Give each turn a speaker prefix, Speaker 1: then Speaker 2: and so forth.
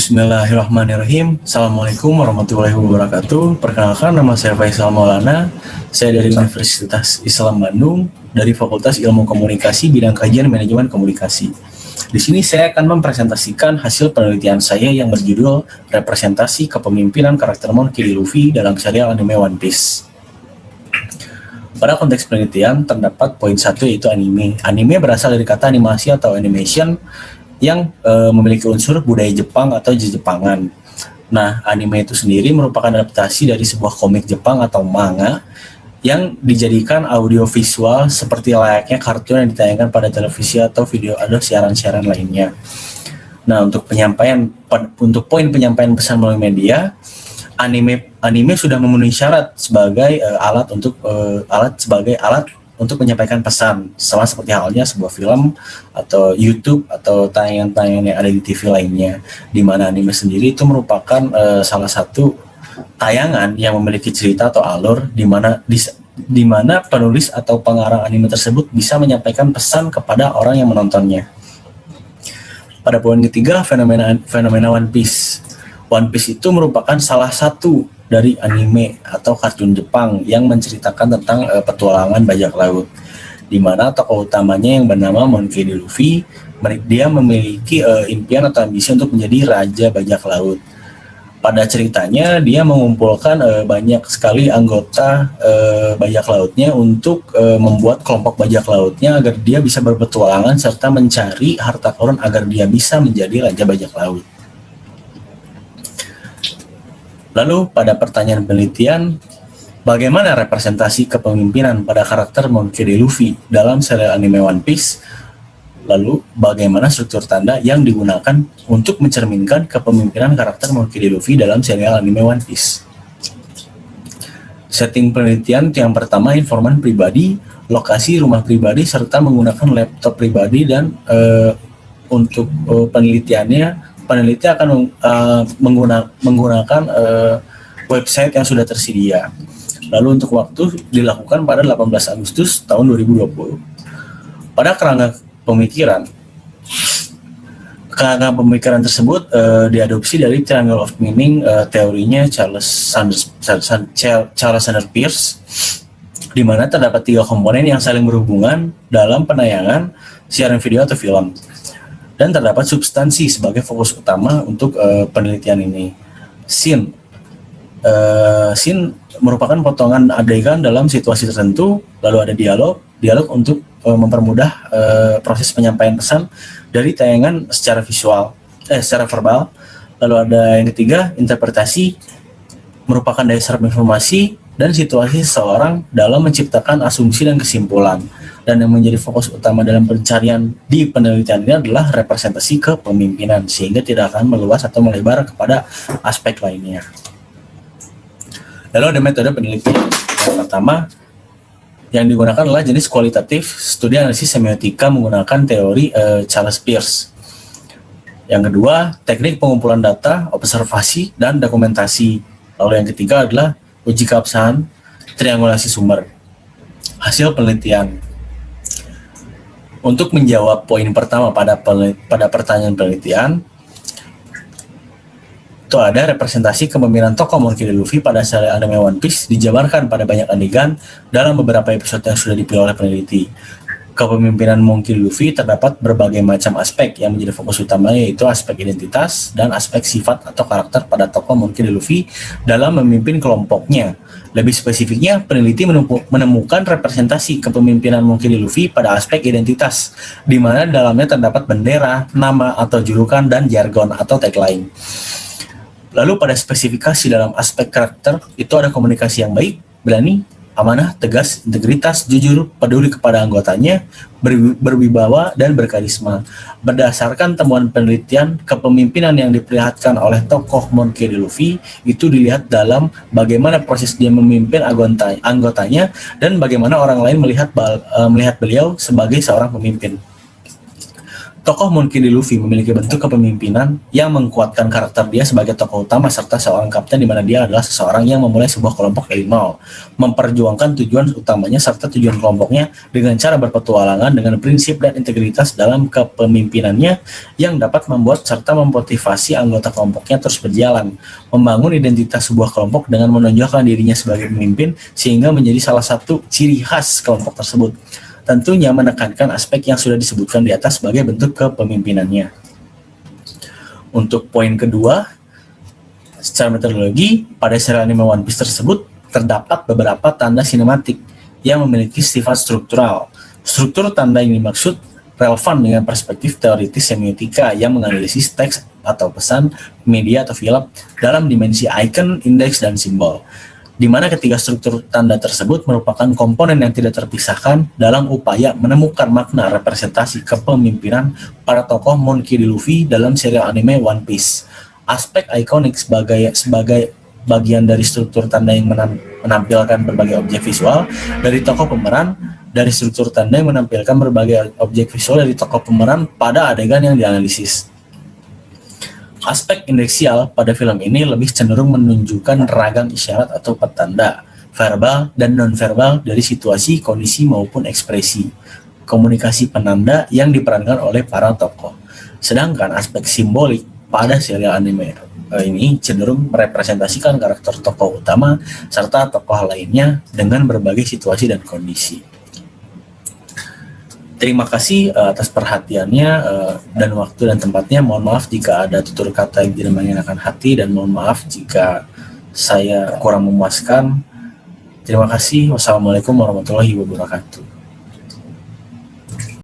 Speaker 1: Bismillahirrahmanirrahim. Assalamualaikum warahmatullahi wabarakatuh. Perkenalkan, nama saya Faisal Maulana. Saya dari Universitas Islam Bandung, dari Fakultas Ilmu Komunikasi, bidang kajian manajemen komunikasi. Di sini saya akan mempresentasikan hasil penelitian saya yang berjudul Representasi Kepemimpinan Karakter Monkey D. Luffy dalam serial anime One Piece. Pada konteks penelitian, terdapat poin 1 yaitu anime. Anime berasal dari kata animasi atau animation yang memiliki unsur budaya Jepang atau Jepangan. Nah, anime itu sendiri merupakan adaptasi dari sebuah komik Jepang atau manga yang dijadikan audiovisual seperti layaknya kartun yang ditayangkan pada televisi atau video atau siaran-siaran lainnya. Nah, untuk poin penyampaian pesan melalui media, anime sudah memenuhi syarat sebagai alat untuk menyampaikan pesan, sama seperti halnya sebuah film atau YouTube atau tayangan-tayangan yang ada di TV lainnya, di mana anime sendiri itu merupakan salah satu tayangan yang memiliki cerita atau alur di mana penulis atau pengarang anime tersebut bisa menyampaikan pesan kepada orang yang menontonnya. Pada poin ketiga, fenomena One Piece. One Piece itu merupakan salah satu dari anime atau kartun Jepang yang menceritakan tentang petualangan bajak laut, di mana tokoh utamanya yang bernama Monkey D. Luffy, dia memiliki impian atau ambisi untuk menjadi raja bajak laut. Pada ceritanya, dia mengumpulkan banyak sekali anggota bajak lautnya untuk membuat kelompok bajak lautnya agar dia bisa berpetualangan serta mencari harta karun agar dia bisa menjadi raja bajak laut. Lalu pada pertanyaan penelitian, bagaimana representasi kepemimpinan pada karakter Monkey D. Luffy dalam serial anime One Piece? Lalu bagaimana struktur tanda yang digunakan untuk mencerminkan kepemimpinan karakter Monkey D. Luffy dalam serial anime One Piece? Setting penelitian yang pertama, informan pribadi, lokasi rumah pribadi, serta menggunakan laptop pribadi, dan untuk penelitiannya, peneliti akan menggunakan website yang sudah tersedia. Lalu untuk waktu dilakukan pada 18 Agustus tahun 2020. Pada kerangka pemikiran tersebut diadopsi dari Triangle of Meaning, teorinya Charles Sanders Peirce, di mana terdapat 3 komponen yang saling berhubungan dalam penayangan siaran video atau film. Dan terdapat substansi sebagai fokus utama untuk penelitian ini. Scene merupakan potongan adegan dalam situasi tertentu, lalu ada dialog untuk mempermudah proses penyampaian pesan dari tayangan secara verbal. Lalu ada yang ketiga, interpretasi, merupakan dasar informasi dan situasi seseorang dalam menciptakan asumsi dan kesimpulan. Dan yang menjadi fokus utama dalam pencarian di penelitian ini adalah representasi kepemimpinan, sehingga tidak akan meluas atau melebar kepada aspek lainnya. Lalu ada metode penelitian. Yang pertama yang digunakan adalah jenis kualitatif, studi analisis semiotika menggunakan teori Charles Peirce. Yang kedua, teknik pengumpulan data, observasi, dan dokumentasi. Lalu yang ketiga adalah uji keabsahan, triangulasi sumber. Hasil penelitian. Untuk menjawab poin pertama pada pertanyaan penelitian, itu ada representasi kepemimpinan tokoh Monkey D. Luffy pada serial anime One Piece dijabarkan pada banyak adegan dalam beberapa episode yang sudah dipilih oleh peneliti. Kepemimpinan Monkey D. Luffy terdapat berbagai macam aspek yang menjadi fokus utama, yaitu aspek identitas dan aspek sifat atau karakter pada tokoh Monkey D. Luffy dalam memimpin kelompoknya. Lebih spesifiknya, peneliti menemukan representasi kepemimpinan Monkey D. Luffy pada aspek identitas, di mana dalamnya terdapat bendera, nama atau julukan, dan jargon atau tagline. Lalu pada spesifikasi dalam aspek karakter, itu ada komunikasi yang baik, berani, amanah, tegas, integritas, jujur, peduli kepada anggotanya, berwibawa, dan berkarisma. Berdasarkan temuan penelitian, kepemimpinan yang diperlihatkan oleh tokoh Monkey D. Luffy itu dilihat dalam bagaimana proses dia memimpin anggotanya dan bagaimana orang lain melihat beliau sebagai seorang pemimpin. Tokoh Monkey D. Luffy memiliki bentuk kepemimpinan yang menguatkan karakter dia sebagai tokoh utama serta seorang kapten di mana dia adalah seseorang yang memulai sebuah kelompok dari nol, memperjuangkan tujuan utamanya serta tujuan kelompoknya dengan cara berpetualangan dengan prinsip dan integritas dalam kepemimpinannya yang dapat membuat serta memotivasi anggota kelompoknya terus berjalan, membangun identitas sebuah kelompok dengan menonjolkan dirinya sebagai pemimpin sehingga menjadi salah satu ciri khas kelompok tersebut. Tentunya menekankan aspek yang sudah disebutkan di atas sebagai bentuk kepemimpinannya. Untuk poin kedua, secara metodologi, pada serial anime One Piece tersebut terdapat beberapa tanda sinematik yang memiliki sifat struktural. Struktur tanda yang dimaksud relevan dengan perspektif teoritis semiotika yang menganalisis teks atau pesan, media atau film dalam dimensi icon, indeks, dan simbol, di mana ketiga struktur tanda tersebut merupakan komponen yang tidak terpisahkan dalam upaya menemukan makna representasi kepemimpinan para tokoh Monkey D. Luffy dalam serial anime One Piece. Aspek ikonik sebagai bagian dari struktur tanda yang menampilkan berbagai objek visual dari tokoh pemeran, dari struktur tanda yang menampilkan berbagai objek visual dari tokoh pemeran pada adegan yang dianalisis. Aspek indeksial pada film ini lebih cenderung menunjukkan ragam isyarat atau petanda, verbal dan non-verbal dari situasi, kondisi maupun ekspresi, komunikasi penanda yang diperankan oleh para tokoh. Sedangkan aspek simbolik pada serial anime ini cenderung merepresentasikan karakter tokoh utama serta tokoh lainnya dengan berbagai situasi dan kondisi. Terima kasih atas perhatiannya dan waktu dan tempatnya. Mohon maaf jika ada tutur kata yang tidak mengenakan hati dan mohon maaf jika saya kurang memuaskan. Terima kasih. Wassalamualaikum warahmatullahi wabarakatuh.